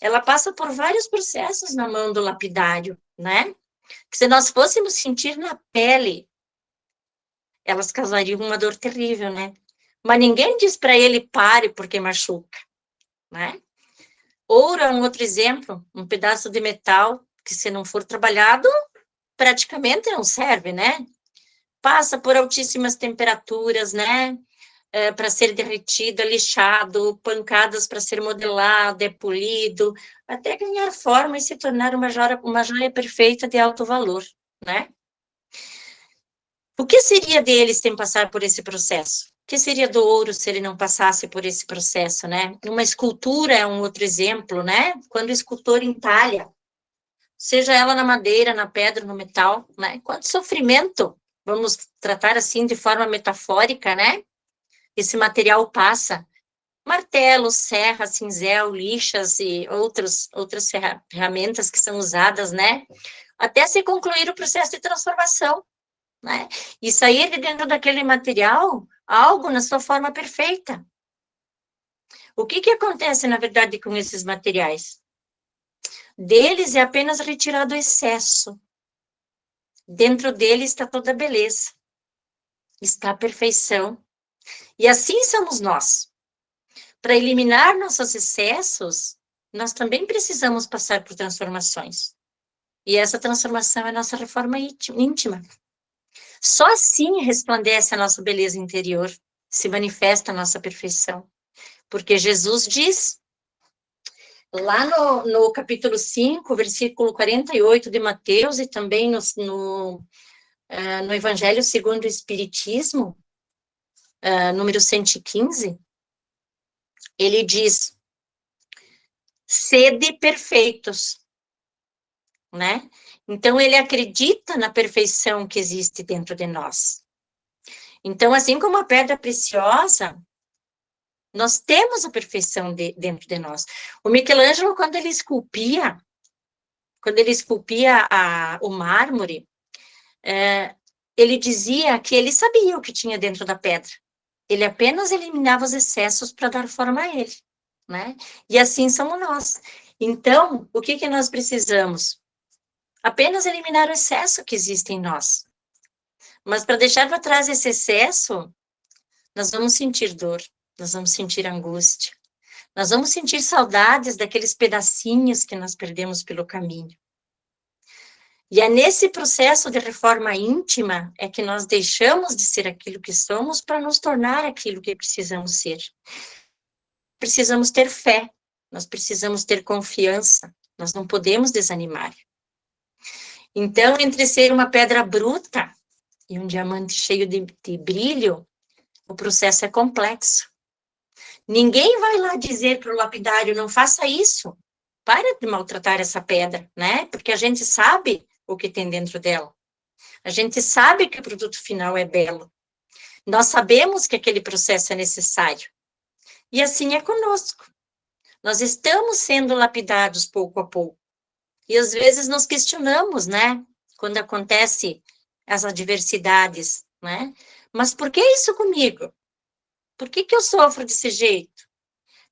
S1: Ela passa por vários processos na mão do lapidário, né? Que se nós fôssemos sentir na pele, elas causariam uma dor terrível, né? Mas ninguém diz para ele pare porque machuca, né? Ouro é um outro exemplo, um pedaço de metal que se não for trabalhado, praticamente não serve, né? Passa por altíssimas temperaturas, né? Para ser derretido, lixado, pancadas para ser modelado, polido, até ganhar forma e se tornar uma joia perfeita de alto valor, né? O que seria dele sem passar por esse processo? O que seria do ouro se ele não passasse por esse processo, né? Uma escultura é um outro exemplo, né? Quando o escultor entalha, seja ela na madeira, na pedra, no metal, né? Quanto sofrimento, vamos tratar assim de forma metafórica, né? Esse material passa. Martelo, serra, cinzel, lixas e outras ferramentas que são usadas, né? Até se concluir o processo de transformação, né? E sair de dentro daquele material algo na sua forma perfeita. O que acontece, na verdade, com esses materiais? Deles é apenas retirado o excesso. Dentro dele está toda a beleza. Está a perfeição. E assim somos nós. Para eliminar nossos excessos, nós também precisamos passar por transformações. E essa transformação é a nossa reforma íntima. Só assim resplandece a nossa beleza interior, se manifesta a nossa perfeição. Porque Jesus diz, lá no capítulo 5, versículo 48 de Mateus, e também no Evangelho segundo o Espiritismo, número 115, ele diz, sede perfeitos, né? Então, ele acredita na perfeição que existe dentro de nós. Então, assim como a pedra preciosa, nós temos a perfeição dentro de nós. O Michelangelo, quando ele esculpia o mármore, ele dizia que ele sabia o que tinha dentro da pedra, Ele apenas eliminava os excessos para dar forma a ele, né? E assim somos nós. Então, o que nós precisamos? Apenas eliminar o excesso que existe em nós. Mas para deixar para trás esse excesso, nós vamos sentir dor, nós vamos sentir angústia, nós vamos sentir saudades daqueles pedacinhos que nós perdemos pelo caminho. E é nesse processo de reforma íntima é que nós deixamos de ser aquilo que somos para nos tornar aquilo que precisamos ser. Precisamos ter fé, nós precisamos ter confiança, nós não podemos desanimar. Então, entre ser uma pedra bruta e um diamante cheio de brilho, o processo é complexo. Ninguém vai lá dizer para o lapidário, não faça isso, para de maltratar essa pedra, né? Porque a gente sabe o que tem dentro dela. A gente sabe que o produto final é belo. Nós sabemos que aquele processo é necessário. E assim é conosco. Nós estamos sendo lapidados pouco a pouco. E às vezes nos questionamos, né? Quando acontece as adversidades, né? Mas por que isso comigo? Por que eu sofro desse jeito?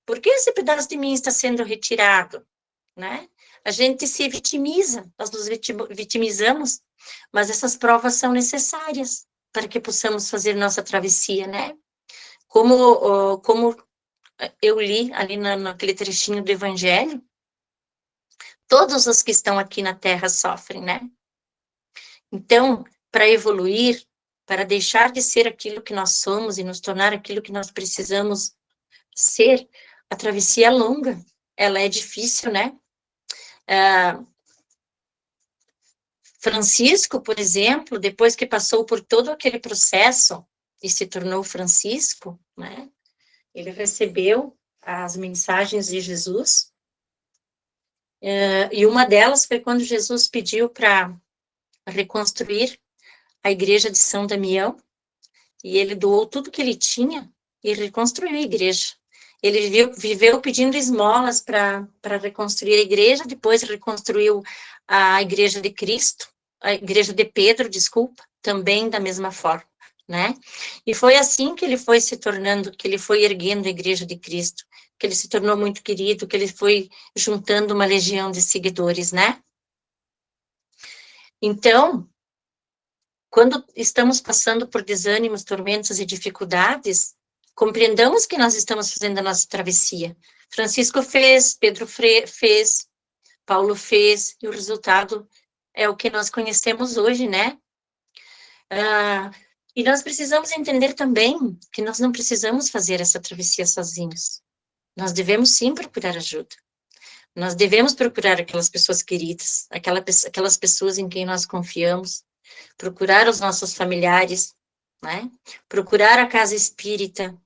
S1: Por que esse pedaço de mim está sendo retirado? Né? A gente se vitimiza, nós nos vitimizamos, mas essas provas são necessárias para que possamos fazer nossa travessia, né? Como eu li ali naquele trechinho do Evangelho, todos os que estão aqui na Terra sofrem, né? Então, para evoluir, para deixar de ser aquilo que nós somos e nos tornar aquilo que nós precisamos ser, a travessia é longa, ela é difícil, né? Francisco, por exemplo, depois que passou por todo aquele processo e se tornou Francisco, né? Ele recebeu as mensagens de Jesus, e uma delas foi quando Jesus pediu para reconstruir a igreja de São Damião, e ele doou tudo que ele tinha e reconstruiu a igreja. Ele viveu pedindo esmolas para reconstruir a igreja, depois reconstruiu a igreja de Cristo, a igreja de Pedro, desculpa, também da mesma forma, né? E foi assim que ele foi se tornando, que ele foi erguendo a igreja de Cristo, que ele se tornou muito querido, que ele foi juntando uma legião de seguidores, né? Então, quando estamos passando por desânimos, tormentos e dificuldades, compreendamos que nós estamos fazendo a nossa travessia. Francisco fez, Pedro fez, Paulo fez, e o resultado é o que nós conhecemos hoje, né? E nós precisamos entender também que nós não precisamos fazer essa travessia sozinhos. Nós devemos sim procurar ajuda. Nós devemos procurar aquelas pessoas queridas, aquelas pessoas em quem nós confiamos, procurar os nossos familiares, né? Procurar a casa espírita,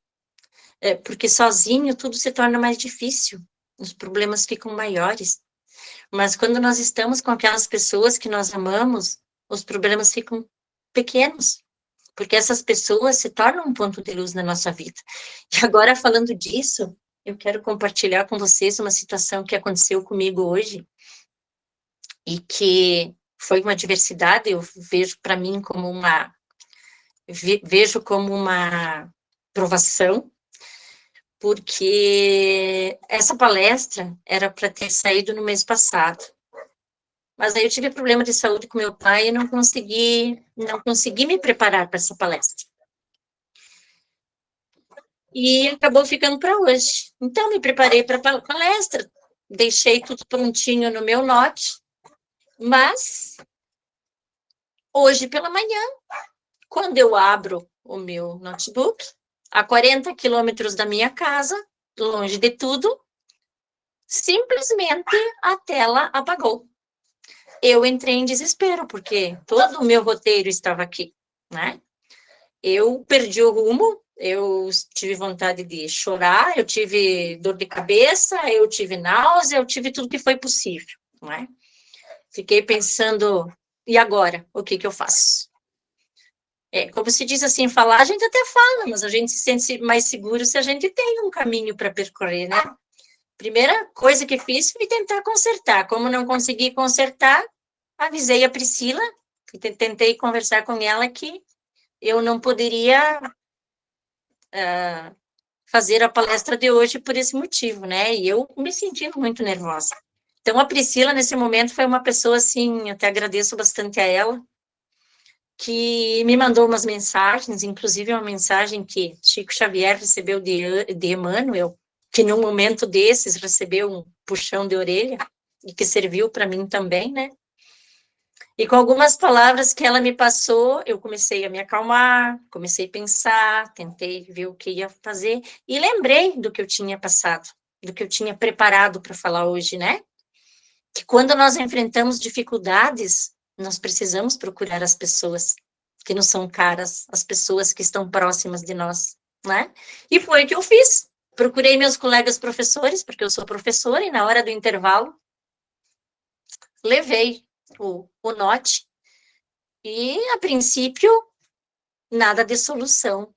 S1: porque sozinho tudo se torna mais difícil, os problemas ficam maiores. Mas quando nós estamos com aquelas pessoas que nós amamos, os problemas ficam pequenos, porque essas pessoas se tornam um ponto de luz na nossa vida. E agora, falando disso, eu quero compartilhar com vocês uma situação que aconteceu comigo hoje, e que foi uma adversidade, eu vejo para mim como vejo como uma provação, porque essa palestra era para ter saído no mês passado, mas aí eu tive problema de saúde com meu pai e não consegui me preparar para essa palestra. E acabou ficando para hoje. Então, me preparei para a palestra, deixei tudo prontinho no meu note, mas hoje pela manhã, quando eu abro o meu notebook, a 40 quilômetros da minha casa, longe de tudo, simplesmente a tela apagou. Eu entrei em desespero, porque todo o meu roteiro estava aqui, né? Eu perdi o rumo, eu tive vontade de chorar, eu tive dor de cabeça, eu tive náusea, eu tive tudo que foi possível, né? Fiquei pensando, e agora? O que eu faço? Como se diz assim, falar, a gente até fala, mas a gente se sente mais seguro se a gente tem um caminho para percorrer, né? Primeira coisa que fiz foi tentar consertar. Como não consegui consertar, avisei a Priscila, tentei conversar com ela que eu não poderia fazer a palestra de hoje por esse motivo, né? E eu me sentindo muito nervosa. Então, a Priscila, nesse momento, foi uma pessoa, assim, até agradeço bastante a ela, que me mandou umas mensagens, inclusive uma mensagem que Chico Xavier recebeu de Emmanuel, que num momento desses recebeu um puxão de orelha, e que serviu para mim também, né? E com algumas palavras que ela me passou, eu comecei a me acalmar, comecei a pensar, tentei ver o que ia fazer, e lembrei do que eu tinha passado, do que eu tinha preparado para falar hoje, né? Que quando nós enfrentamos dificuldades, nós precisamos procurar as pessoas que nos são caras, as pessoas que estão próximas de nós, né? E foi o que eu fiz. Procurei meus colegas professores, porque eu sou professora, e na hora do intervalo, levei o note, e, a princípio, nada de solução.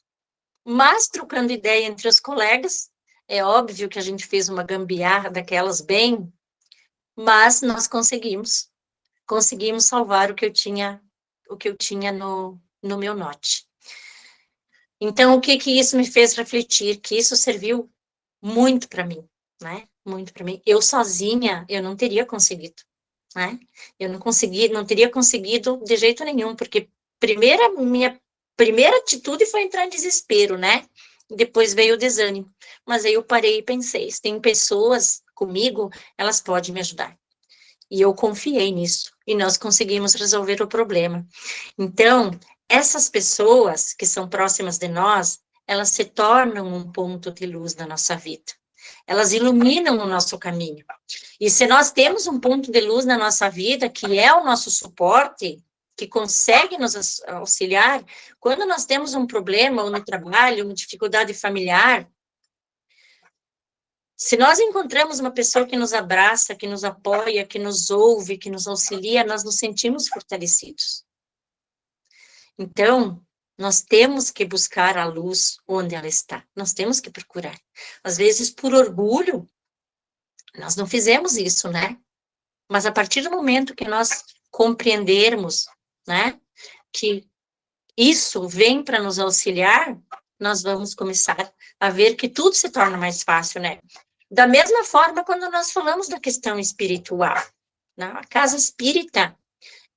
S1: Mas, trocando ideia entre os colegas, é óbvio que a gente fez uma gambiarra daquelas bem, mas nós conseguimos salvar o que eu tinha no meu note. Então, o que isso me fez refletir? Que isso serviu muito para mim, né? Muito para mim. Eu sozinha, eu não teria conseguido, né? Eu não teria conseguido de jeito nenhum, porque minha primeira atitude foi entrar em desespero, né? Depois veio o desânimo. Mas aí eu parei e pensei, se tem pessoas comigo, elas podem me ajudar. E eu confiei nisso, e nós conseguimos resolver o problema. Então, essas pessoas que são próximas de nós, elas se tornam um ponto de luz na nossa vida. Elas iluminam o nosso caminho. E se nós temos um ponto de luz na nossa vida, que é o nosso suporte, que consegue nos auxiliar, quando nós temos um problema, ou no trabalho, uma dificuldade familiar, se nós encontramos uma pessoa que nos abraça, que nos apoia, que nos ouve, que nos auxilia, nós nos sentimos fortalecidos. Então, nós temos que buscar a luz onde ela está. Nós temos que procurar. Às vezes, por orgulho, nós não fizemos isso, né? Mas a partir do momento que nós compreendermos, né, que isso vem para nos auxiliar, nós vamos começar a ver que tudo se torna mais fácil, né? Da mesma forma, quando nós falamos da questão espiritual, né? A casa espírita,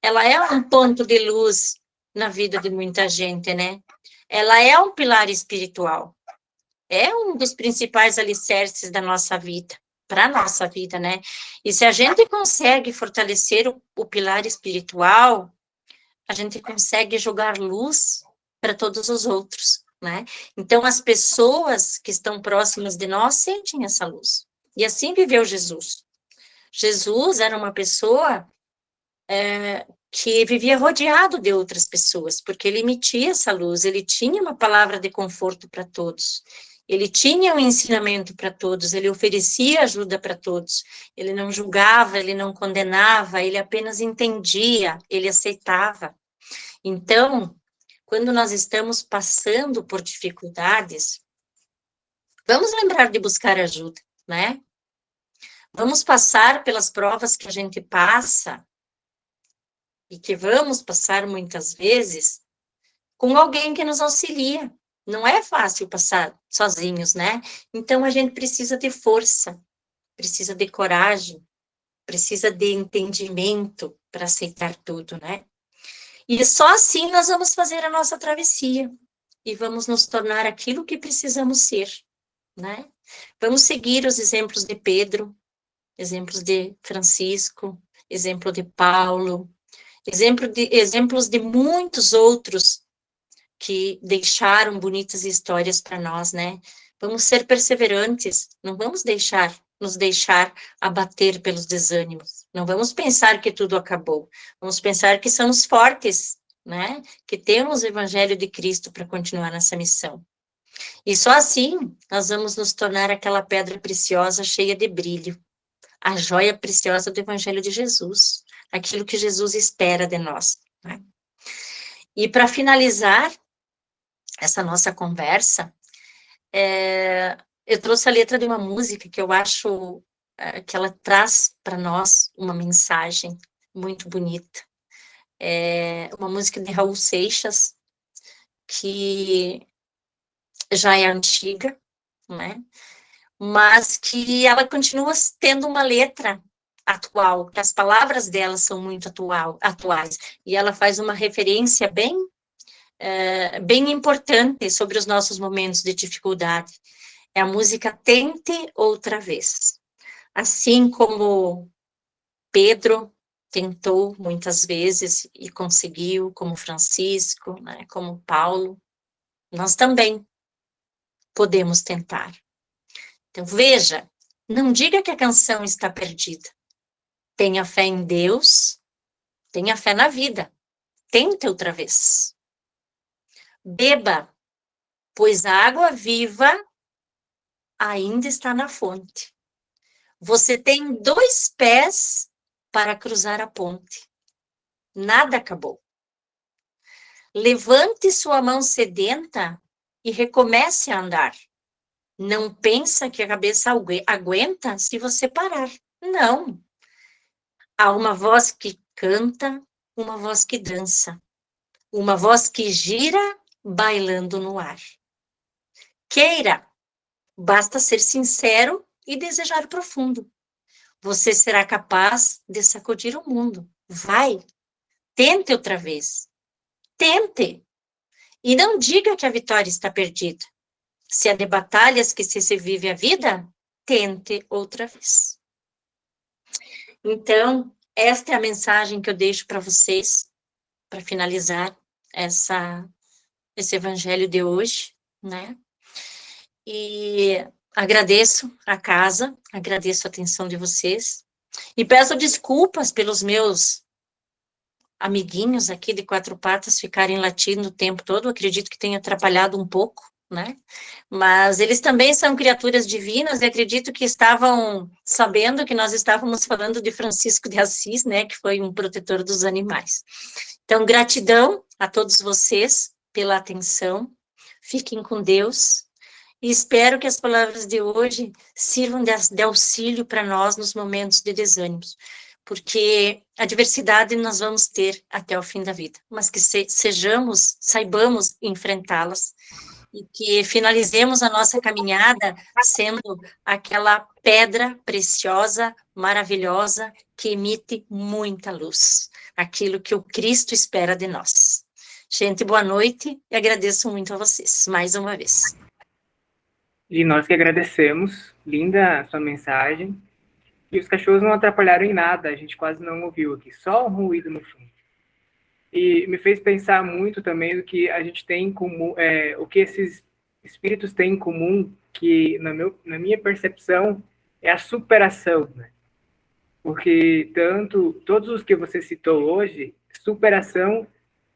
S1: ela é um ponto de luz na vida de muita gente, né? Ela é um pilar espiritual, é um dos principais alicerces da nossa vida, para a nossa vida, né? E se a gente consegue fortalecer o pilar espiritual, a gente consegue jogar luz para todos os outros, né? Então, as pessoas que estão próximas de nós sentem essa luz. E assim viveu Jesus. Jesus era uma pessoa que vivia rodeado de outras pessoas, porque ele emitia essa luz, ele tinha uma palavra de conforto para todos, ele tinha um ensinamento para todos, ele oferecia ajuda para todos, ele não julgava, ele não condenava, ele apenas entendia, ele aceitava. Então, quando nós estamos passando por dificuldades, vamos lembrar de buscar ajuda, né? Vamos passar pelas provas que a gente passa, e que vamos passar muitas vezes, com alguém que nos auxilia. Não é fácil passar sozinhos, né? Então, a gente precisa de força, precisa de coragem, precisa de entendimento para aceitar tudo, né? E só assim nós vamos fazer a nossa travessia e vamos nos tornar aquilo que precisamos ser, né? Vamos seguir os exemplos de Pedro, exemplos de Francisco, exemplo de Paulo, exemplos de muitos outros que deixaram bonitas histórias para nós, né? Vamos ser perseverantes, não vamos nos deixar abater pelos desânimos. Não vamos pensar que tudo acabou. Vamos pensar que somos fortes, né? Que temos o evangelho de Cristo para continuar nessa missão. E só assim nós vamos nos tornar aquela pedra preciosa cheia de brilho, a joia preciosa do evangelho de Jesus, aquilo que Jesus espera de nós, né? E para finalizar essa nossa conversa, eu trouxe a letra de uma música que eu acho que ela traz para nós uma mensagem muito bonita. É uma música de Raul Seixas, que já é antiga, né? Mas que ela continua tendo uma letra atual, que as palavras dela são muito atuais, e ela faz uma referência bem importante sobre os nossos momentos de dificuldade. É a música Tente Outra Vez. Assim como Pedro tentou muitas vezes e conseguiu, como Francisco, né, como Paulo, nós também podemos tentar. Então, veja, não diga que a canção está perdida. Tenha fé em Deus, tenha fé na vida. Tente outra vez. Beba, pois a água viva ainda está na fonte. Você tem 2 pés para cruzar a ponte. Nada acabou. Levante sua mão sedenta e recomece a andar. Não pensa que a cabeça aguenta se você parar. Não. Há uma voz que canta, uma voz que dança, uma voz que gira, bailando no ar. Queira, basta ser sincero e desejar profundo. Você será capaz de sacudir o mundo. Vai, tente outra vez. Tente. E não diga que a vitória está perdida. Se é de batalhas que se vive a vida, tente outra vez. Então, esta é a mensagem que eu deixo para vocês, para finalizar esse evangelho de hoje, né? E agradeço a casa, agradeço a atenção de vocês, e peço desculpas pelos meus amiguinhos aqui de 4 patas ficarem latindo o tempo todo, acredito que tenha atrapalhado um pouco, né? Mas eles também são criaturas divinas e acredito que estavam sabendo que nós estávamos falando de Francisco de Assis, né, que foi um protetor dos animais. Então, gratidão a todos vocês pela atenção, fiquem com Deus, e espero que as palavras de hoje sirvam de auxílio para nós nos momentos de desânimos, porque a diversidade nós vamos ter até o fim da vida, mas que saibamos enfrentá-las, e que finalizemos a nossa caminhada sendo aquela pedra preciosa, maravilhosa, que emite muita luz, aquilo que o Cristo espera de nós. Gente, boa noite, e agradeço muito a vocês, mais uma vez.
S2: E nós que agradecemos, linda a sua mensagem, e os cachorros não atrapalharam em nada, a gente quase não ouviu aqui, só um ruído no fundo. E me fez pensar muito também do que a gente tem em comum, o que esses espíritos têm em comum, que na minha percepção é a superação, né? Porque todos os que você citou hoje, superação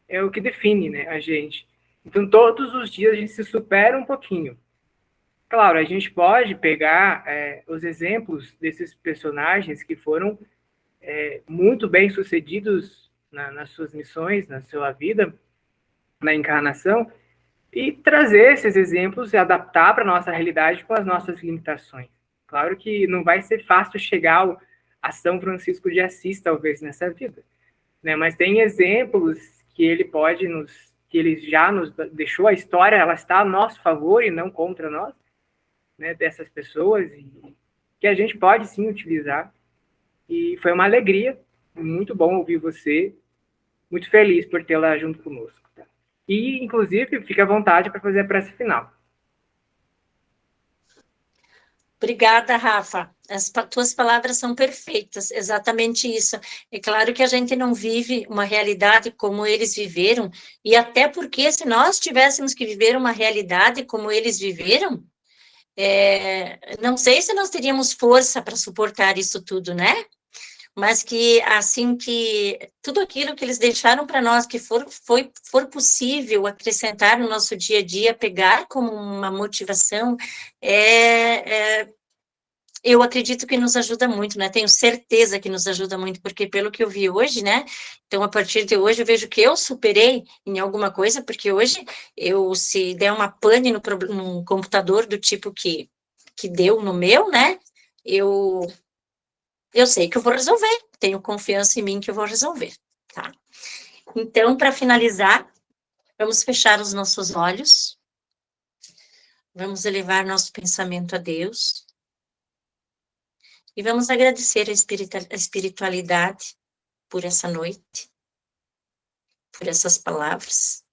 S2: é o que define, né, a gente. Então todos os dias a gente se supera um pouquinho. Claro, a gente pode pegar os exemplos desses personagens que foram muito bem sucedidos nas suas missões, na sua vida, na encarnação, e trazer esses exemplos e adaptar para a nossa realidade com as nossas limitações. Claro que não vai ser fácil chegar a São Francisco de Assis, talvez, nessa vida, né? Mas tem exemplos que ele já nos deixou, a história ela está a nosso favor e não contra nós, né, dessas pessoas, e que a gente pode sim utilizar. E foi uma alegria, muito bom ouvir você, muito feliz por tê-la junto conosco. Tá? E, inclusive, fique à vontade para fazer a prece final.
S1: Obrigada, Rafa. As tuas palavras são perfeitas, exatamente isso. É claro que a gente não vive uma realidade como eles viveram, e até porque se nós tivéssemos que viver uma realidade como eles viveram, não sei se nós teríamos força para suportar isso tudo, né? Mas que, assim, que tudo aquilo que eles deixaram para nós, que for possível acrescentar no nosso dia a dia, pegar como uma motivação, eu acredito que nos ajuda muito, né? Tenho certeza que nos ajuda muito, porque pelo que eu vi hoje, né? Então, a partir de hoje, eu vejo que eu superei em alguma coisa, porque hoje, se der uma pane no computador do tipo que deu no meu, né? Eu sei que eu vou resolver, tenho confiança em mim que eu vou resolver, tá? Então, para finalizar, vamos fechar os nossos olhos. Vamos elevar nosso pensamento a Deus e vamos agradecer a espiritualidade por essa noite, por essas palavras.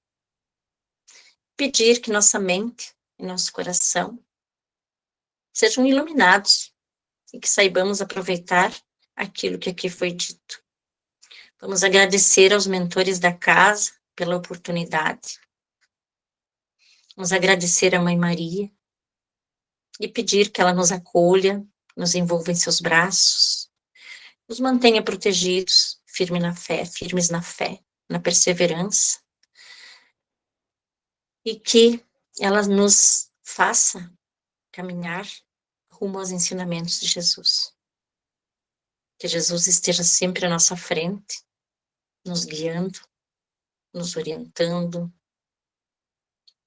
S1: Pedir que nossa mente e nosso coração sejam iluminados e que saibamos aproveitar aquilo que aqui foi dito. Vamos agradecer aos mentores da casa pela oportunidade. Vamos agradecer à Mãe Maria e pedir que ela nos acolha, nos envolva em seus braços, nos mantenha protegidos, firmes na fé, na perseverança, e que ela nos faça caminhar rumo aos ensinamentos de Jesus. Que Jesus esteja sempre à nossa frente, nos guiando, nos orientando,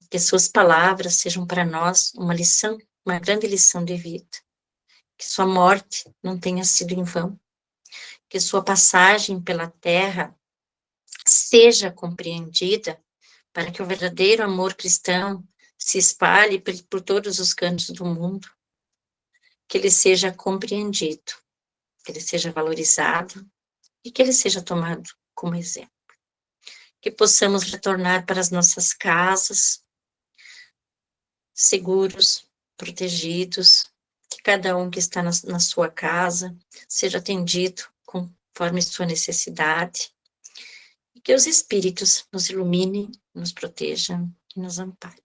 S1: que suas palavras sejam para nós uma lição, uma grande lição de vida, que sua morte não tenha sido em vão, que sua passagem pela terra seja compreendida para que o verdadeiro amor cristão se espalhe por todos os cantos do mundo, que ele seja compreendido, que ele seja valorizado e que ele seja tomado como exemplo. Que possamos retornar para as nossas casas, seguros, protegidos, que cada um que está na sua casa seja atendido conforme sua necessidade, e que os espíritos nos iluminem, nos protejam e nos amparem.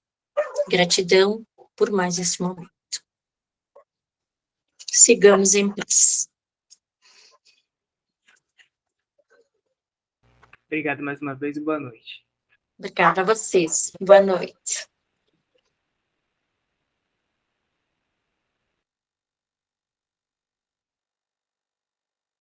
S1: Gratidão por mais esse momento. Sigamos em paz.
S2: Obrigado mais uma vez e boa noite.
S1: Obrigada a vocês. Boa noite.